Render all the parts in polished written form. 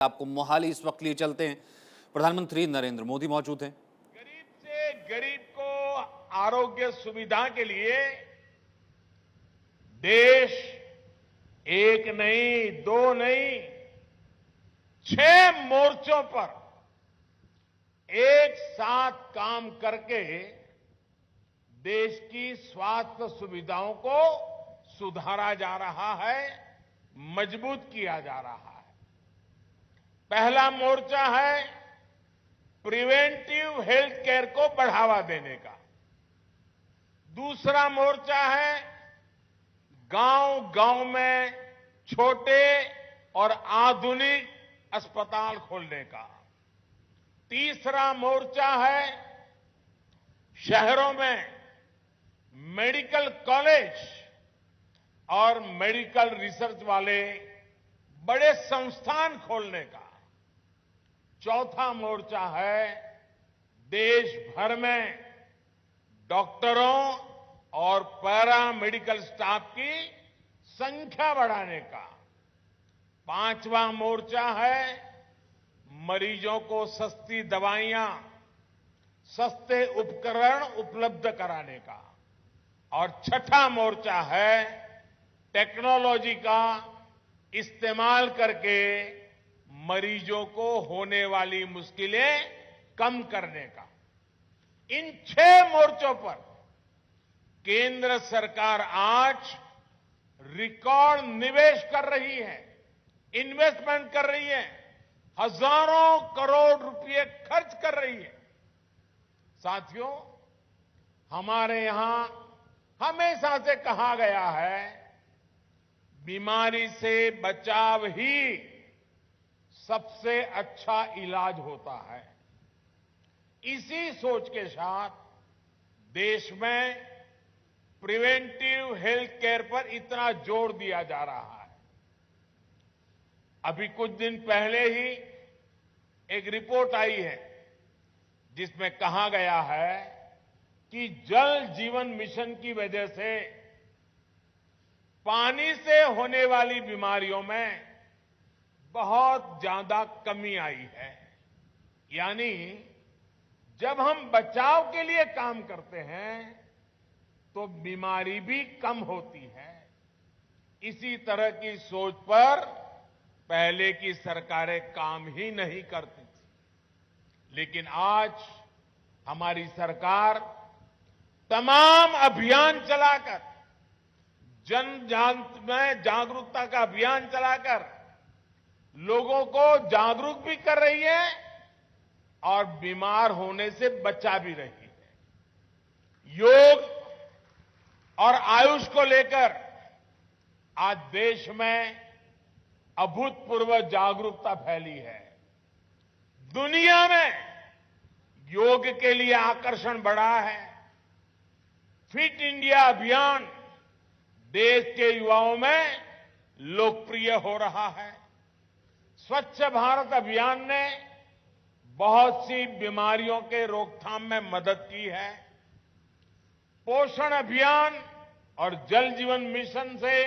आपको मोहाली इस वक्त लिए चलते हैं। प्रधानमंत्री नरेंद्र मोदी मौजूद हैं। गरीब से गरीब को आरोग्य सुविधा के लिए देश एक नहीं, दो नहीं, 6 मोर्चों पर एक साथ काम करके देश की स्वास्थ्य सुविधाओं को सुधारा जा रहा है, मजबूत किया जा रहा है। पहला मोर्चा है प्रिवेंटिव हेल्थ केयर को बढ़ावा देने का। दूसरा मोर्चा है गांव-गांव में छोटे और आधुनिक अस्पताल खोलने का। तीसरा मोर्चा है शहरों में मेडिकल कॉलेज और मेडिकल रिसर्च वाले बड़े संस्थान खोलने का। चौथा मोर्चा है देश भर में डॉक्टरों और पैरामेडिकल स्टाफ की संख्या बढ़ाने का। पांचवा मोर्चा है मरीजों को सस्ती दवाइयां, सस्ते उपकरण उपलब्ध कराने का। और छठा मोर्चा है टेक्नोलॉजी का इस्तेमाल करके मरीजों को होने वाली मुश्किलें कम करने का। इन 6 मोर्चों पर केंद्र सरकार आज रिकॉर्ड निवेश कर रही है, इन्वेस्टमेंट कर रही है, हजारों करोड़ रुपए खर्च कर रही है। साथियों, हमारे यहां हमेशा से कहा गया है, बीमारी से बचाव ही सबसे अच्छा इलाज होता है। इसी सोच के साथ देश में प्रिवेंटिव हेल्थ केयर पर इतना जोर दिया जा रहा है। अभी कुछ दिन पहले ही एक रिपोर्ट आई है जिसमें कहा गया है कि जल जीवन मिशन की वजह से पानी से होने वाली बीमारियों में बहुत ज्यादा कमी आई है। यानी जब हम बचाव के लिए काम करते हैं तो बीमारी भी कम होती है। इसी तरह की सोच पर पहले की सरकारें काम ही नहीं करती थी, लेकिन आज हमारी सरकार तमाम अभियान चलाकर, जन में जागरूकता का अभियान चलाकर लोगों को जागरूक भी कर रही है और बीमार होने से बचा भी रही है। योग और आयुष को लेकर आज देश में अभूतपूर्व जागरूकता फैली है। दुनिया में योग के लिए आकर्षण बढ़ा है। फिट इंडिया अभियान देश के युवाओं में लोकप्रिय हो रहा है। स्वच्छ भारत अभियान ने बहुत सी बीमारियों के रोकथाम में मदद की है। पोषण अभियान और जल जीवन मिशन से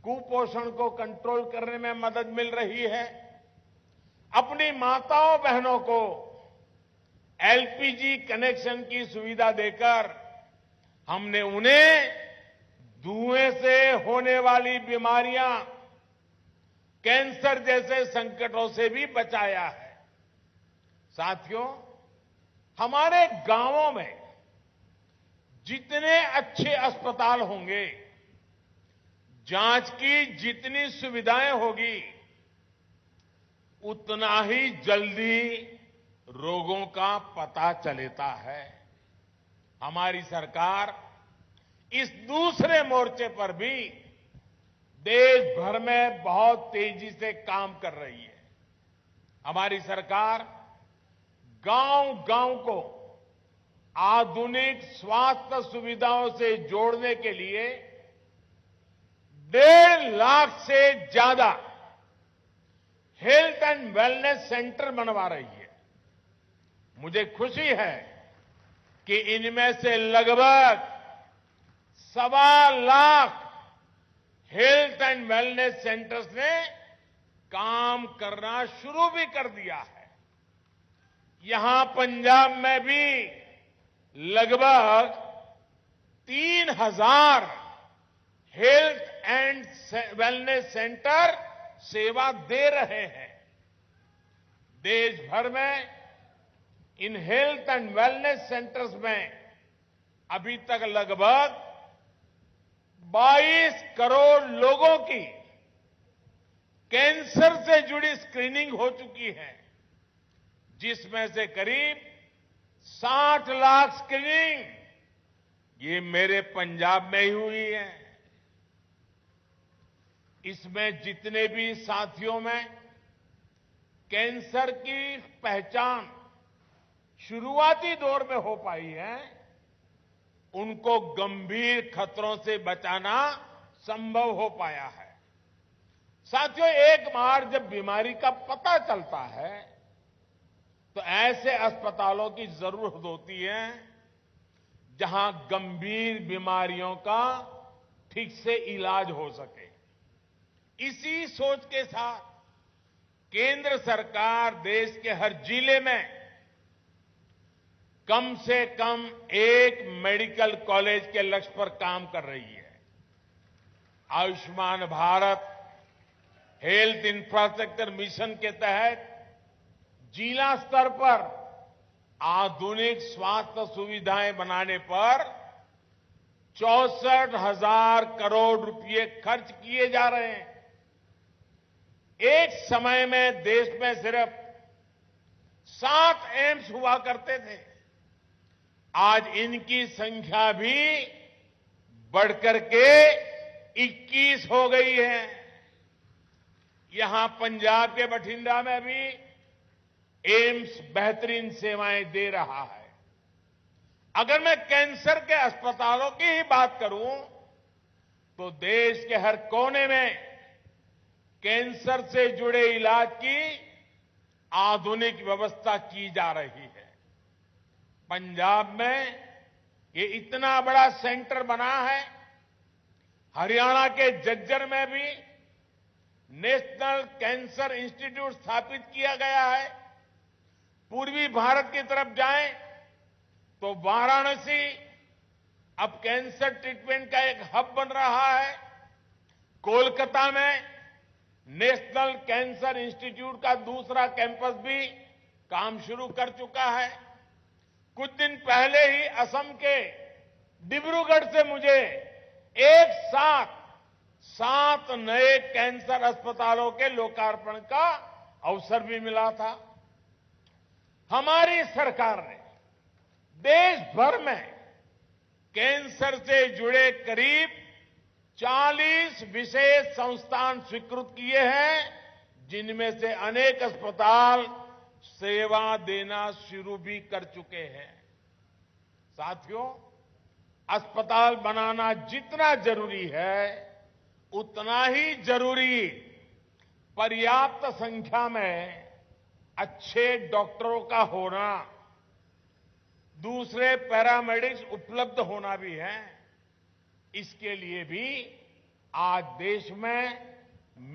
कुपोषण को कंट्रोल करने में मदद मिल रही है। अपनी माताओं बहनों को एलपीजी कनेक्शन की सुविधा देकर हमने उन्हें धुएं से होने वाली बीमारियां, कैंसर जैसे संकटों से भी बचाया है। साथियों, हमारे गांवों में जितने अच्छे अस्पताल होंगे, जांच की जितनी सुविधाएं होगी, उतना ही जल्दी रोगों का पता चलता है। हमारी सरकार इस दूसरे मोर्चे पर भी देश भर में बहुत तेजी से काम कर रही है। हमारी सरकार गांव-गांव को आधुनिक स्वास्थ्य सुविधाओं से जोड़ने के लिए 1.5 लाख से ज्यादा हेल्थ एंड वेलनेस सेंटर बनवा रही है। मुझे खुशी है कि इनमें से लगभग 1.25 lakh health and wellness centres ने काम करना शुरू भी कर दिया है। यहां पंजाब में भी लगभग 3000 हेल्थ एंड वेलनेस सेंटर सेवा दे रहे हैं। देश भर में in health and wellness centres में अभी तक लगभग 22 करोड़ लोगों की कैंसर से जुड़ी स्क्रीनिंग हो चुकी है, जिसमें से करीब 60 लाख स्क्रीनिंग ये मेरे पंजाब में ही हुई है। इसमें जितने भी साथियों में कैंसर की पहचान शुरुआती दौर में हो पाई है, उनको गंभीर खतरों से बचाना संभव हो पाया है। साथियों, एक बार जब बीमारी का पता चलता है तो ऐसे अस्पतालों की जरूरत होती है जहां गंभीर बीमारियों का ठीक से इलाज हो सके। इसी सोच के साथ केंद्र सरकार देश के हर जिले में कम से कम एक मेडिकल कॉलेज के लक्ष्य पर काम कर रही है। Ayushman Bharat health infrastructure mission के तहत जिला स्तर पर आधुनिक स्वास्थ्य सुविधाएं बनाने पर 64,000 करोड़ रुपए खर्च किए जा रहे हैं। एक समय में देश में सिर्फ 7 एम्स हुआ करते थे। आज इनकी संख्या भी बढ़कर के 21 हो गई है। यहां पंजाब के बठिंडा में भी एम्स बेहतरीन सेवाएं दे रहा है। अगर मैं कैंसर के अस्पतालों की ही बात करूं तो देश के हर कोने में कैंसर से जुड़े इलाज की आधुनिक व्यवस्था की जा रही है। पंजाब में ये इतना बड़ा सेंटर बना है। हरियाणा के झज्जर में भी नेशनल कैंसर इंस्टीट्यूट स्थापित किया गया है। पूर्वी भारत की तरफ जाएं तो वाराणसी अब कैंसर ट्रीटमेंट का एक हब बन रहा है। कोलकाता में नेशनल कैंसर इंस्टीट्यूट का दूसरा कैंपस भी काम शुरू कर चुका है। कुछ दिन पहले ही असम के डिब्रूगढ़ से मुझे एक साथ 7 नए कैंसर अस्पतालों के लोकार्पण का अवसर भी मिला था। हमारी सरकार ने देश भर में कैंसर से जुड़े करीब 40 विशेष संस्थान स्वीकृत किए हैं, जिनमें से अनेक अस्पताल सेवा देना शुरू भी कर चुके हैं। साथियों, अस्पताल बनाना जितना जरूरी है, उतना ही जरूरी पर्याप्त संख्या में अच्छे डॉक्टरों का होना, दूसरे पैरामेडिक्स उपलब्ध होना भी है। इसके लिए भी आज देश में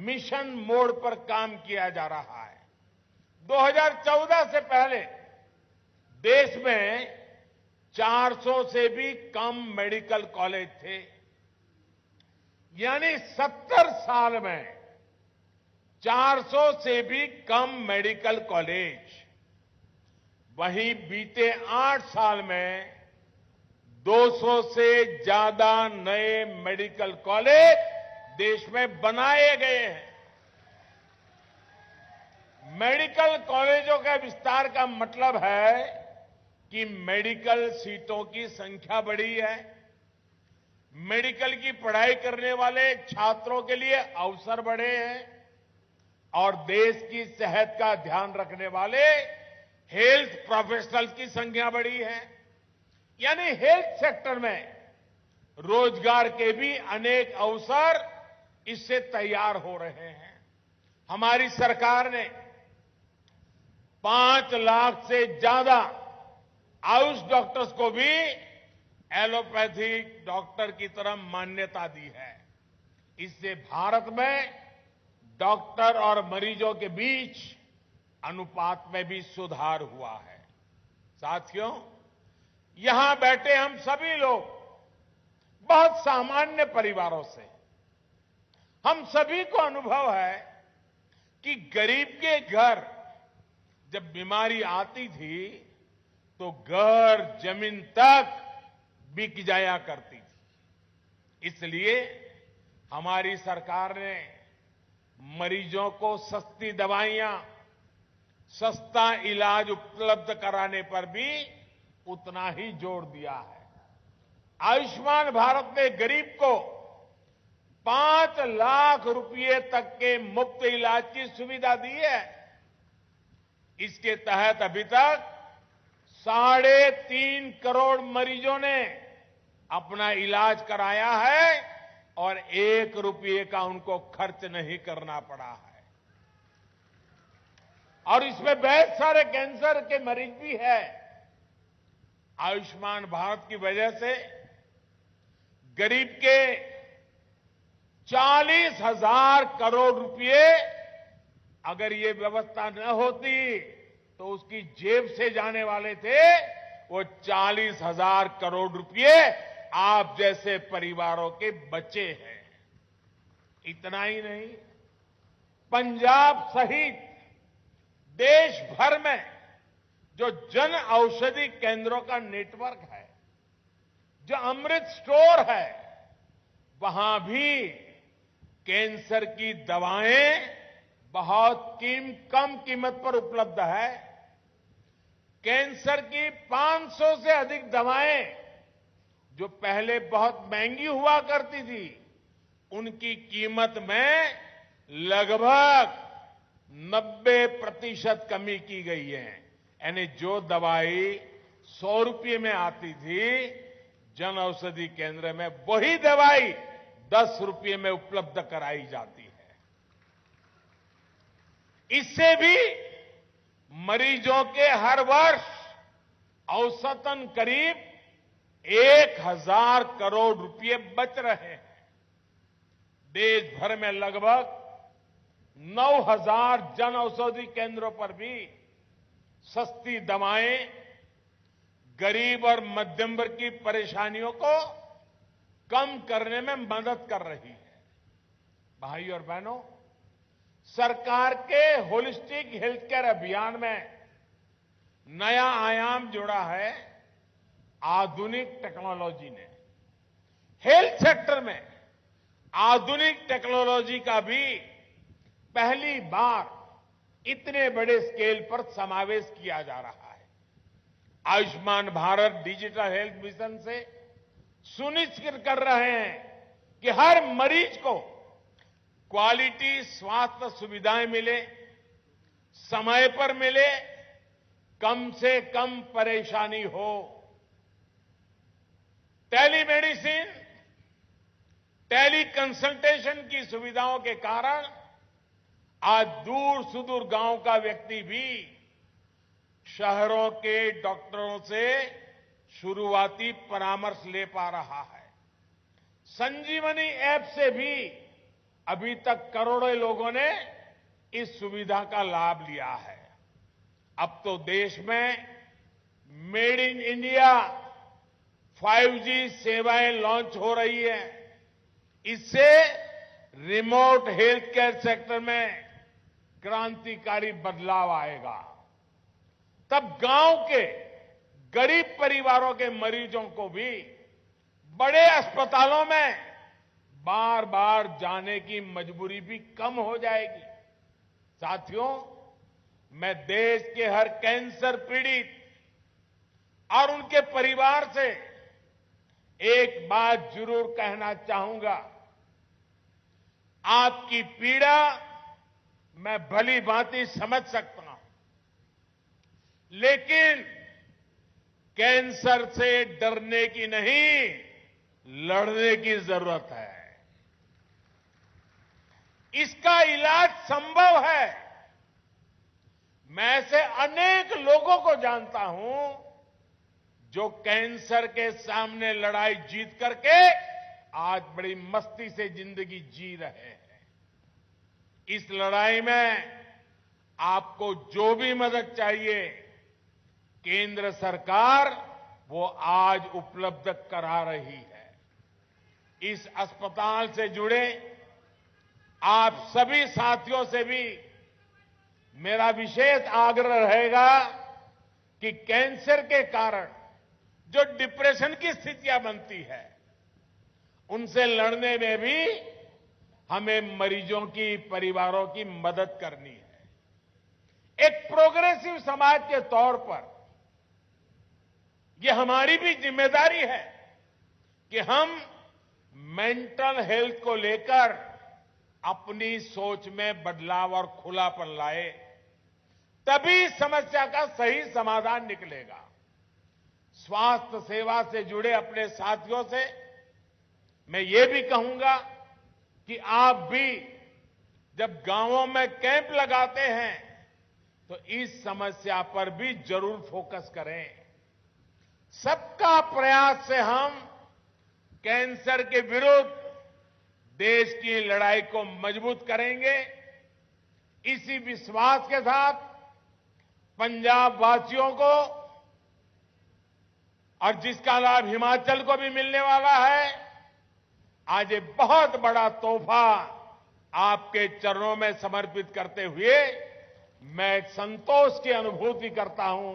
मिशन मोड पर काम किया जा रहा है। 2014 से पहले देश में 400 से भी कम मेडिकल कॉलेज थे। यानी 70 साल में 400 से भी कम मेडिकल कॉलेज। वहीं बीते 8 साल में 200 से ज्यादा नए मेडिकल कॉलेज देश में बनाए गए हैं। मेडिकल कॉलेजों के विस्तार का मतलब है कि मेडिकल सीटों की संख्या बढ़ी है। मेडिकल की पढ़ाई करने वाले छात्रों के लिए अवसर बढ़े हैं और देश की सेहत का ध्यान रखने वाले हेल्थ प्रोफेशनल्स की संख्या बढ़ी है। यानी हेल्थ सेक्टर में रोजगार के भी अनेक अवसर इससे तैयार हो रहे हैं। हमारी सरकार ने 5 लाख से ज्यादा आयुष डॉक्टर्स को भी एलोपैथिक डॉक्टर की तरह मान्यता दी है। इससे भारत में डॉक्टर और मरीजों के बीच अनुपात में भी सुधार हुआ है। साथियों, यहां बैठे हम सभी लोग बहुत सामान्य परिवारों से, हम सभी को अनुभव है कि गरीब के घर जब बीमारी आती थी तो घर जमीन तक बिक जाया करती थी। इसलिए हमारी सरकार ने मरीजों को सस्ती दवाइयां, सस्ता इलाज उपलब्ध कराने पर भी उतना ही जोर दिया है। आयुष्मान भारत ने गरीब को 5 लाख रुपए तक के मुफ्त इलाज की सुविधा दी है। इसके तहत अभी तक 3.5 करोड़ मरीजों ने अपना इलाज कराया है और 1 रुपये का उनको खर्च नहीं करना पड़ा है। और इसमें बहुत सारे कैंसर के मरीज भी है। आयुष्मान भारत की वजह से गरीब के 40,000 करोड़ रुपए, अगर ये व्यवस्था न होती तो उसकी जेब से जाने वाले थे वो 40,000 करोड़ रुपए आप जैसे परिवारों के बचे हैं। इतना ही नहीं, पंजाब सहित देश भर में जो जन औषधि केंद्रों का नेटवर्क है, जो अमृत स्टोर है, वहां भी कैंसर की दवाएं बहुत कम कीमत पर उपलब्ध है। कैंसर की 500 से अधिक दवाएं जो पहले बहुत महंगी हुआ करती थी, उनकी कीमत में लगभग 90% कमी की गई है। यानी जो दवाई 100 रुपये में आती थी, जन औषधि केंद्र में वही दवाई 10 रुपये में उपलब्ध कराई जाती है। इससे भी मरीजों के हर वर्ष औसतन करीब 1,000 करोड़ रुपए बच रहे हैं। देश भर में लगभग 9,000 जन औषधि केंद्रों पर भी सस्ती दवाएं गरीब और मध्यम वर्ग की परेशानियों को कम करने में मदद कर रही है। भाई और बहनों, सरकार के होलिस्टिक हेल्थ केयर अभियान में नया आयाम जोड़ा है आधुनिक टेक्नोलॉजी ने। हेल्थ सेक्टर में आधुनिक टेक्नोलॉजी का भी पहली बार इतने बड़े स्केल पर समावेश किया जा रहा है। Ayushman Bharat digital health mission से सुनिश्चित कर रहे हैं कि हर मरीज को क्वालिटी स्वास्थ्य सुविधाएं मिले, समय पर मिले, कम से कम परेशानी हो। टेलीमेडिसिन, टेली कंसल्टेशन की सुविधाओं के कारण आज दूर सुदूर गांव का व्यक्ति भी शहरों के डॉक्टरों से शुरुआती परामर्श ले पा रहा है। संजीवनी ऐप से भी अभी तक करोड़ों लोगों ने इस सुविधा का लाभ लिया है। अब तो देश में मेड इन इंडिया 5G सेवाएं लॉन्च हो रही है। इससे रिमोट हेल्थ केयर सेक्टर में क्रांतिकारी बदलाव आएगा। तब गांव के गरीब परिवारों के मरीजों को भी बड़े अस्पतालों में बार बार जाने की मजबूरी भी कम हो जाएगी। साथियों, मैं देश के हर कैंसर पीड़ित और उनके परिवार से एक बात जरूर कहना चाहूंगा। आपकी पीड़ा मैं भली भांति समझ सकता हूं, लेकिन कैंसर से डरने की नहीं, लड़ने की जरूरत है। इसका इलाज संभव है। मैं ऐसे अनेक लोगों को जानता हूं जो कैंसर के सामने लड़ाई जीत करके आज बड़ी मस्ती से जिंदगी जी रहे हैं। इस लड़ाई में आपको जो भी मदद चाहिए केंद्र सरकार वो आज उपलब्ध करा रही है। इस अस्पताल से जुड़े आप सभी साथियों से भी मेरा विशेष आग्रह रहेगा कि कैंसर के कारण जो डिप्रेशन की स्थितियां बनती है उनसे लड़ने में भी हमें मरीजों की परिवारों की मदद करनी है। एक प्रोग्रेसिव समाज के तौर पर यह हमारी भी जिम्मेदारी है कि हम मेंटल हेल्थ को लेकर अपनी सोच में बदलाव और खुलापन लाए, तभी समस्या का सही समाधान निकलेगा। स्वास्थ्य सेवा से जुड़े अपने साथियों से मैं ये भी कहूंगा कि आप भी जब गांवों में कैंप लगाते हैं तो इस समस्या पर भी जरूर फोकस करें। सबका प्रयास से हम कैंसर के विरुद्ध देश की लड़ाई को मजबूत करेंगे। इसी विश्वास के साथ पंजाब वासियों को और जिसका लाभ हिमाचल को भी मिलने वाला है, आज ये बहुत बड़ा तोहफा आपके चरणों में समर्पित करते हुए मैं संतोष की अनुभूति करता हूं